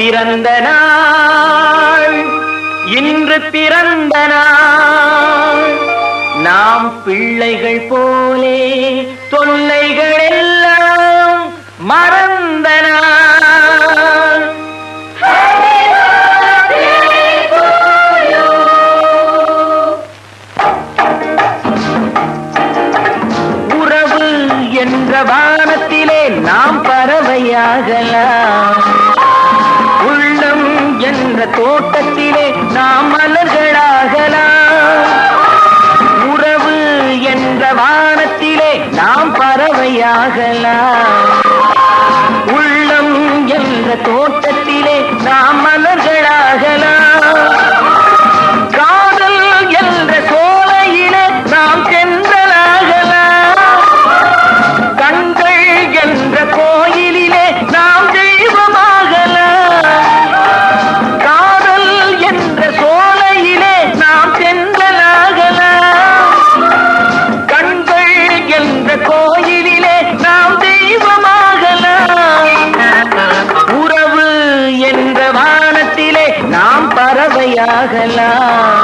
பிறந்த நாள் இன்று பிறந்த நாள் நாம் பிள்ளைகள் போலே தொல்லைகள் எல்லாம் மறந்த நாள். உறவு என்ற வானத்திலே நாம் பறவையாகலாம், உள்ளம் என்ற தோட்டத்திலே நாம் மலர்களாகலாம். உறவு என்ற வானத்திலே நாம் பறவையாகலாம், உள்ளம் என்ற தோட்டத்திலே நாம் மலர்களாகலாம். காதல் என்ற சோலையிலே நாம் சென்றலாகலாம், கண்கள் என்ற கோயிலிலே நாம் தெய்வமாகலாம். காதல் என்ற சோலையிலே நாம் சென்றலாகலாம், கண்கள் என்ற கோயிலிலே நாம் தெய்வமாகலாம். உறவு என்ற வானத்திலே நாம் பறவையாகலாம்,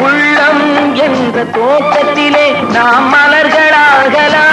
உள்ளம் என்ற தோட்டத்திலே நாம் மலர்களாகலாம்.